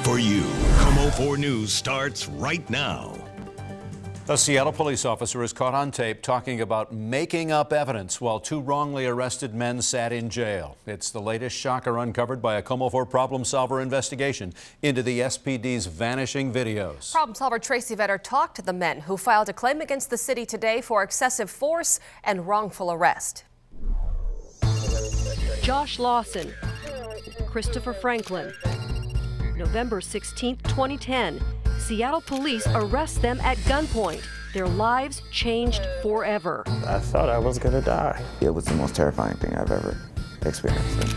for you. KOMO 4 News starts right now. A Seattle police officer is caught on tape talking about making up evidence while two wrongly arrested men sat in jail. It's the latest shocker uncovered by a KOMO 4 problem solver investigation into the SPD's vanishing videos. Problem solver Tracy Vetter talked to the men who filed a claim against the city today for excessive force and wrongful arrest. Josh Lawson, Christopher Franklin. November 16, 2010. Seattle police arrest them at gunpoint. Their lives changed forever. I thought I was gonna die. It was the most terrifying thing I've ever experienced.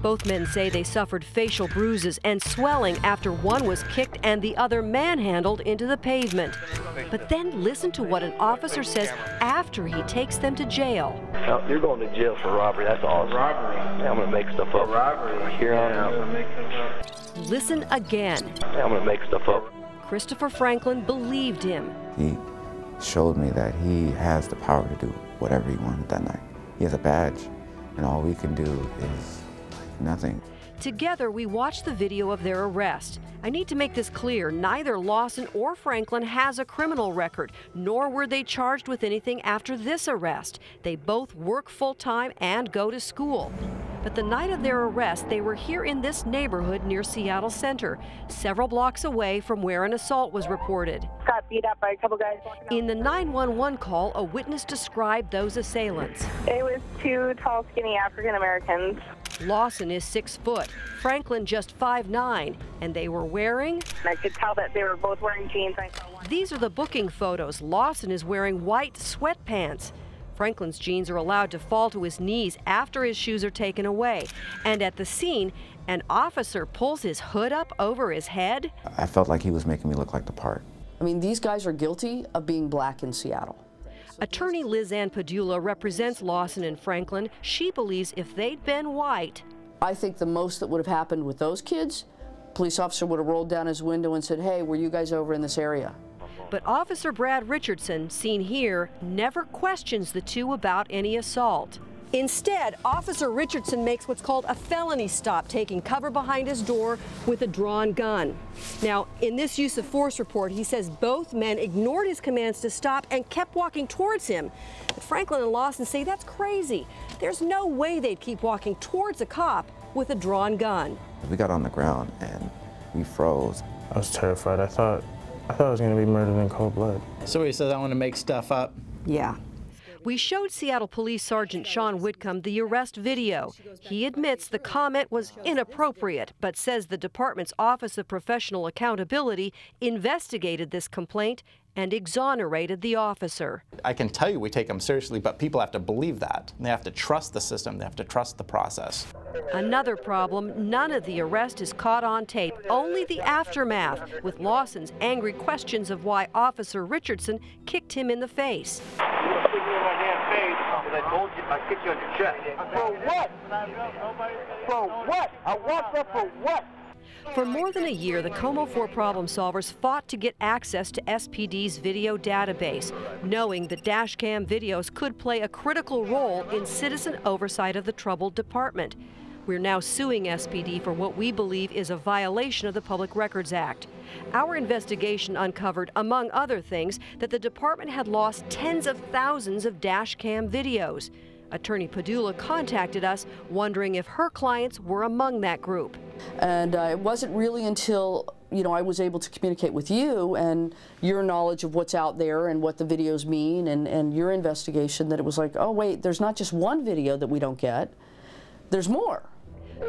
Both men say they suffered facial bruises and swelling after one was kicked and the other manhandled into the pavement. But then listen to what an officer says after he takes them to jail. No, you're going to jail for robbery. That's awesome. Robbery. I'm going to make stuff up. Robbery. Here Listen again. I'm going to make stuff up. Christopher Franklin believed him. He showed me that he has the power to do whatever he wanted that night. He has a badge, and all we can do is nothing. Together, we watched the video of their arrest. I need to make this clear. Neither Lawson or Franklin has a criminal record, nor were they charged with anything after this arrest. They both work full-time and go to school. But the night of their arrest, they were here in this neighborhood near Seattle Center, several blocks away from where an assault was reported. Got beat up by a couple guys. In the 911 call, a witness described those assailants. It was two tall, skinny African Americans. Lawson is 6 foot, Franklin just 5'9", and they were wearing... I could tell that they were both wearing jeans. These are the booking photos. Lawson is wearing white sweatpants. Franklin's jeans are allowed to fall to his knees after his shoes are taken away. And at the scene, an officer pulls his hood up over his head. I felt like he was making me look like the part. I mean, these guys are guilty of being black in Seattle. Attorney Liz Ann Padula represents Lawson and Franklin. She believes if they'd been white... I think the most that would have happened with those kids, police officer would have rolled down his window and said, hey, were you guys over in this area? But Officer Brad Richardson, seen here, never questions the two about any assault. Instead, Officer Richardson makes what's called a felony stop, taking cover behind his door with a drawn gun. Now, in this use of force report, he says both men ignored his commands to stop and kept walking towards him. But Franklin and Lawson say that's crazy. There's no way they'd keep walking towards a cop with a drawn gun. We got on the ground and we froze. I was terrified. I thought I was going to be murdered in cold blood. So he says, I want to make stuff up. Yeah. We showed Seattle Police Sergeant Sean Whitcomb the arrest video. He admits the comment was inappropriate, but says the department's Office of Professional Accountability investigated this complaint and exonerated the officer. I can tell you we take them seriously, but people have to believe that. They have to trust the system. They have to trust the process. Another problem, none of the arrest is caught on tape, only the aftermath, with Lawson's angry questions of why Officer Richardson kicked him in the face. I told you I kicked you on your chest. For what? For what? I walked up for what? For more than a year, the KOMO 4 problem solvers fought to get access to SPD's video database, knowing that dash cam videos could play a critical role in citizen oversight of the troubled department. We're now suing SPD for what we believe is a violation of the Public Records Act. Our investigation uncovered, among other things, that the department had lost tens of thousands of dash cam videos. Attorney Padula contacted us, wondering if her clients were among that group. And it wasn't really until, I was able to communicate with you and your knowledge of what's out there and what the videos mean and your investigation that it was like, oh wait, there's not just one video that we don't get, there's more.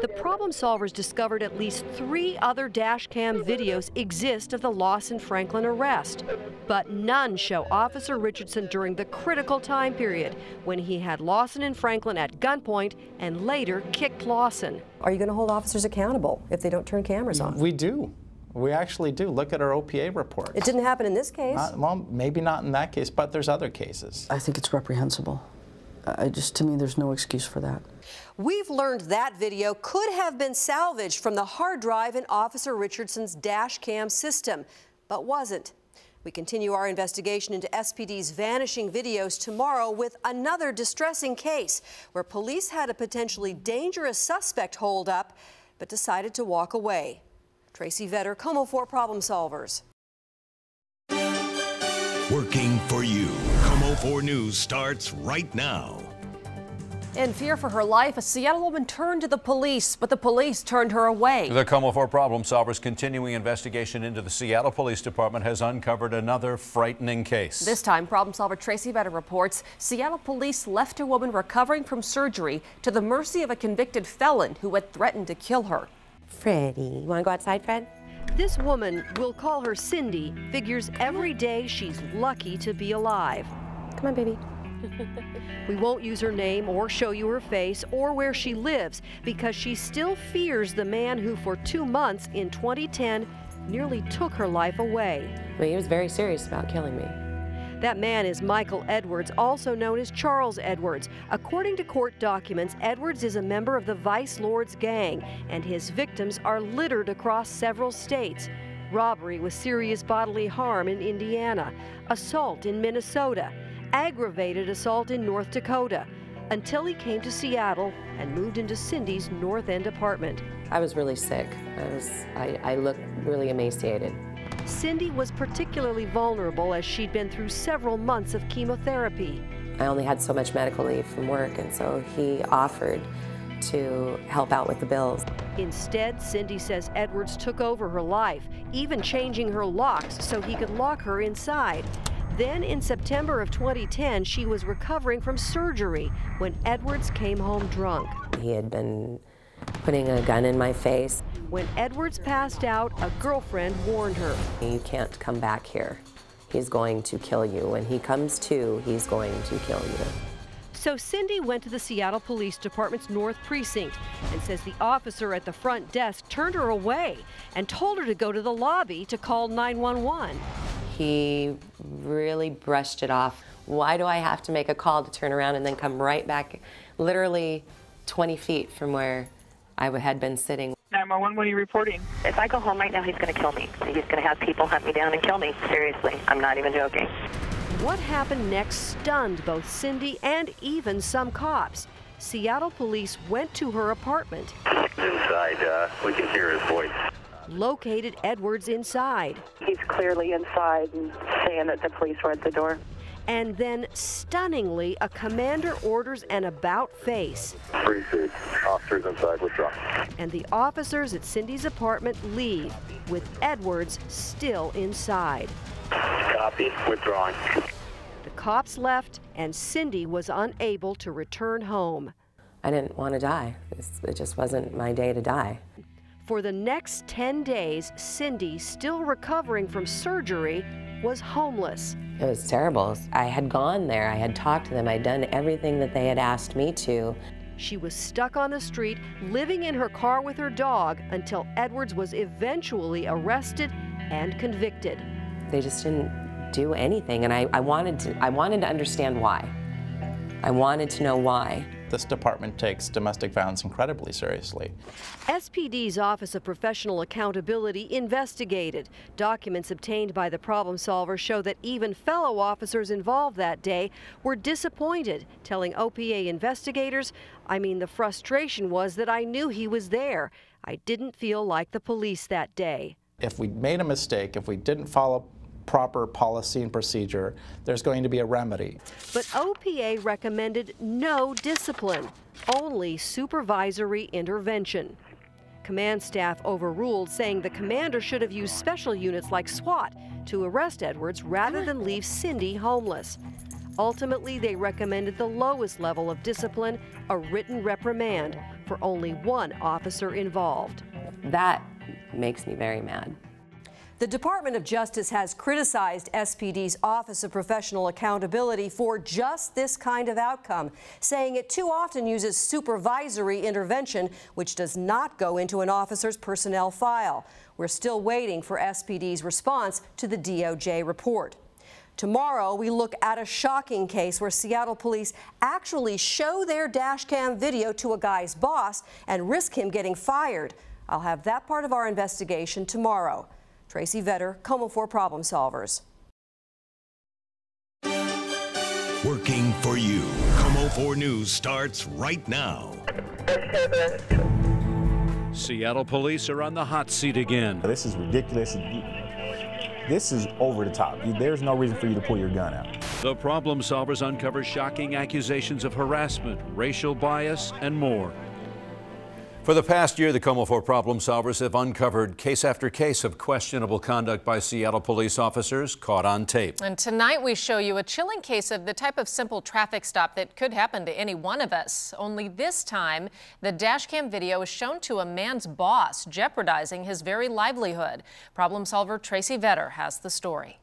The problem solvers discovered at least 3 other dash cam videos exist of the Lawson Franklin arrest, but none show Officer Richardson during the critical time period when he had Lawson and Franklin at gunpoint and later kicked Lawson. Are you going to hold officers accountable if they don't turn cameras on? We do. We actually do. Look at our OPA reports. It didn't happen in this case. Well, maybe not in that case, but there's other cases. I think it's reprehensible. To me, there's no excuse for that. We've learned that video could have been salvaged from the hard drive in Officer Richardson's dash cam system, but wasn't. We continue our investigation into SPD's vanishing videos tomorrow with another distressing case where police had a potentially dangerous suspect hold up, but decided to walk away. Tracy Vetter, Como 4 Problem Solvers. Working for you. Como 4 News starts right now. In fear for her life, a Seattle woman turned to the police, but the police turned her away. The Como 4 Problem Solvers' continuing investigation into the Seattle Police Department has uncovered another frightening case. This time, problem solver Tracy Vetter reports Seattle police left a woman recovering from surgery to the mercy of a convicted felon who had threatened to kill her. Freddie, you want to go outside, Fred? This woman, we'll call her Cindy, figures every day she's lucky to be alive. Come on, baby. We won't use her name or show you her face or where she lives because she still fears the man who for 2 months in 2010 nearly took her life away. Well, he was very serious about killing me. That man is Michael Edwards, also known as Charles Edwards. According to court documents, Edwards is a member of the Vice Lords gang, and his victims are littered across several states. Robbery with serious bodily harm in Indiana, assault in Minnesota, aggravated assault in North Dakota, until he came to Seattle and moved into Cindy's North End apartment. I was really sick. I looked really emaciated. Cindy was particularly vulnerable as she'd been through several months of chemotherapy. I only had so much medical leave from work, and so he offered to help out with the bills. Instead, Cindy says Edwards took over her life, even changing her locks so he could lock her inside. Then in September of 2010, she was recovering from surgery when Edwards came home drunk. He had been putting a gun in my face. When Edwards passed out, a girlfriend warned her. You can't come back here. He's going to kill you. When he comes to, he's going to kill you. So Cindy went to the Seattle Police Department's North Precinct and says the officer at the front desk turned her away and told her to go to the lobby to call 911. He really brushed it off. Why do I have to make a call to turn around and then come right back, literally 20 feet from where I had been sitting? 911, what are you reporting? If I go home right now, he's going to kill me. He's going to have people hunt me down and kill me. Seriously, I'm not even joking. What happened next stunned both Cindy and even some cops. Seattle police went to her apartment. Inside, we can hear his voice. Located Edwards inside. He's clearly inside and saying that the police were at the door. And then, stunningly, a commander orders an about face. Precinct, officers inside, withdraw. And the officers at Cindy's apartment leave, with Edwards still inside. Copy, withdrawing. The cops left, and Cindy was unable to return home. I didn't want to die. It just wasn't my day to die. For the next 10 days, Cindy, still recovering from surgery, was homeless. It was terrible. I had gone there, I had talked to them, I'd done everything that they had asked me to. She was stuck on the street, living in her car with her dog, until Edwards was eventually arrested and convicted. They just didn't do anything, and I wanted to understand why. I wanted to know why. This department takes domestic violence incredibly seriously. SPD's Office of Professional Accountability investigated. Documents obtained by the problem solver show that even fellow officers involved that day were disappointed, telling OPA investigators, the frustration was that I knew he was there. I didn't feel like the police that day. If we made a mistake, if we didn't follow proper policy and procedure, there's going to be a remedy. But OPA recommended no discipline, only supervisory intervention. Command staff overruled, saying the commander should have used special units like SWAT to arrest Edwards rather than leave Cindy homeless. Ultimately, they recommended the lowest level of discipline, a written reprimand, for only one officer involved. That makes me very mad. The Department of Justice has criticized SPD's Office of Professional Accountability for just this kind of outcome, saying it too often uses supervisory intervention, which does not go into an officer's personnel file. We're still waiting for SPD's response to the DOJ report. Tomorrow, we look at a shocking case where Seattle police actually show their dashcam video to a guy's boss and risk him getting fired. I'll have that part of our investigation tomorrow. Tracy Vetter, Como 4 Problem Solvers. Working for you. Como 4 News starts right now. Seattle police are on the hot seat again. This is ridiculous. This is over the top. There's no reason for you to pull your gun out. The problem solvers uncover shocking accusations of harassment, racial bias, and more. For the past year, the Como 4 problem solvers have uncovered case after case of questionable conduct by Seattle police officers caught on tape. And tonight we show you a chilling case of the type of simple traffic stop that could happen to any one of us. Only this time, the dash cam video is shown to a man's boss, jeopardizing his very livelihood. Problem solver Tracy Vetter has the story.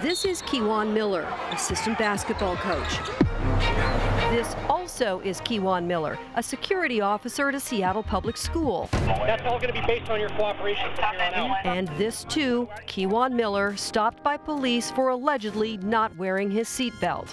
This is Kewan Miller, assistant basketball coach. This also is Kewan Miller, a security officer at a Seattle public school. That's all going to be based on your cooperation from here on out. And this too, Kewan Miller, stopped by police for allegedly not wearing his seatbelt.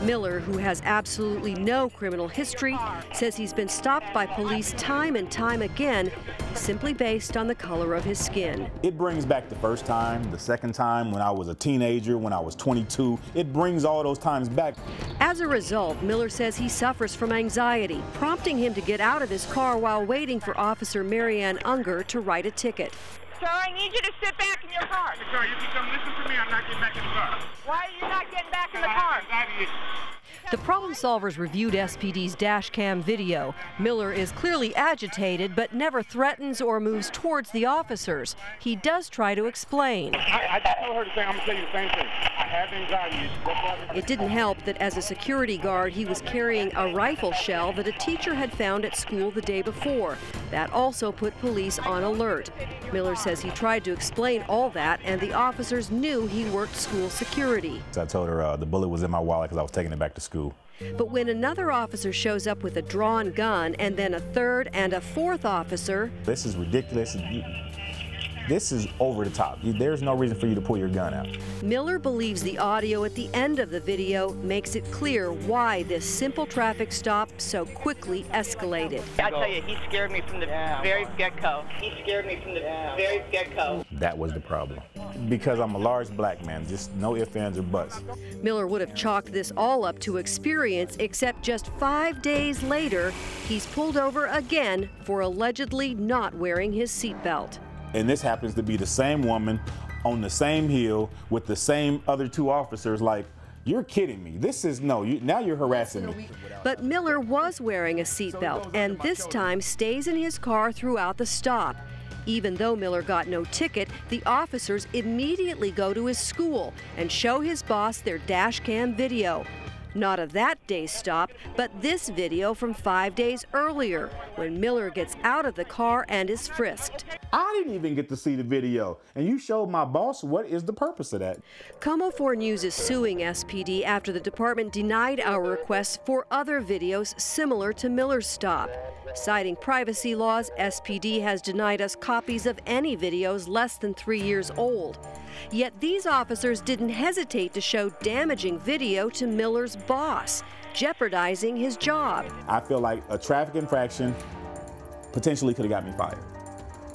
Miller, who has absolutely no criminal history, says he's been stopped by police time and time again, simply based on the color of his skin. It brings back the first time, the second time, when I was a teenager, when I was 22. It brings all those times back. As a result, Miller says he suffers from anxiety, prompting him to get out of his car while waiting for Officer Marianne Unger to write a ticket. Sir, I need you to sit back in your car. Sir, you can come listen to me. I'm not getting back in the car. Why are you not getting back in the car? The problem solvers reviewed SPD's dash cam video. Miller is clearly agitated, but never threatens or moves towards the officers. He does try to explain. I just told her the same. I'm going to tell you the same thing. I have anxiety. It didn't help that as a security guard, he was carrying a rifle shell that a teacher had found at school the day before. That also put police on alert. Miller says he tried to explain all that, and the officers knew he worked school security. I told her the bullet was in my wallet because I was taking it back to school. But when another officer shows up with a drawn gun, and then a third and a fourth officer... This is ridiculous. This is over the top. There's no reason for you to pull your gun out. Miller believes the audio at the end of the video makes it clear why this simple traffic stop so quickly escalated. I tell you, he scared me from the very get-go. He scared me from the very get-go. That was the problem. Because I'm a large black man, just no ifs, ands, or buts. Miller would have chalked this all up to experience, except just 5 days later, he's pulled over again for allegedly not wearing his seatbelt. And this happens to be the same woman on the same hill with the same other two officers. Like, you're kidding me. This is, no, now you're harassing me. But Miller was wearing a seatbelt and this time stays in his car throughout the stop. Even though Miller got no ticket, the officers immediately go to his school and show his boss their dash cam video. Not of that day's stop, but this video from 5 days earlier, when Miller gets out of the car and is frisked. I didn't even get to see the video, and you showed my boss. What is the purpose of that? Como 4 News is suing SPD after the department denied our requests for other videos similar to Miller's stop. Citing privacy laws, SPD has denied us copies of any videos less than 3 years old. Yet these officers didn't hesitate to show damaging video to Miller's boss, jeopardizing his job. I feel like a traffic infraction potentially could have got me fired.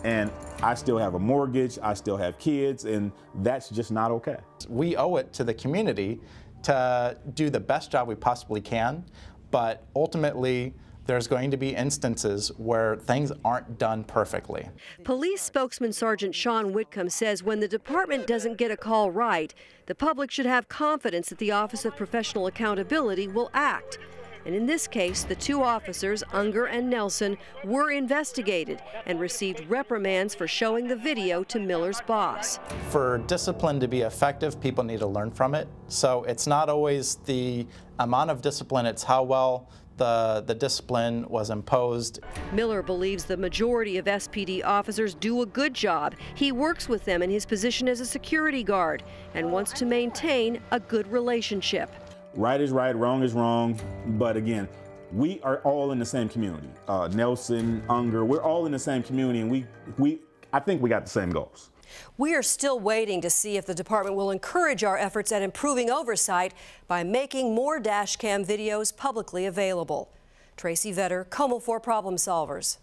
And I still have a mortgage, I still have kids, and that's just not okay. We owe it to the community to do the best job we possibly can, but ultimately, there's going to be instances where things aren't done perfectly. Police spokesman Sergeant Sean Whitcomb says when the department doesn't get a call right, the public should have confidence that the Office of Professional Accountability will act. And in this case, the two officers, Unger and Nelson, were investigated and received reprimands for showing the video to Miller's boss. For discipline to be effective, people need to learn from it. So it's not always the amount of discipline, it's how well the discipline was imposed. Miller believes the majority of SPD officers do a good job. He works with them in his position as a security guard and wants to maintain a good relationship. Right is right, wrong is wrong, but again, we are all in the same community. Nelson, Unger, we're all in the same community, and I think we got the same goals. We are still waiting to see if the department will encourage our efforts at improving oversight by making more dash cam videos publicly available. Tracy Vetter, Como 4 Problem Solvers.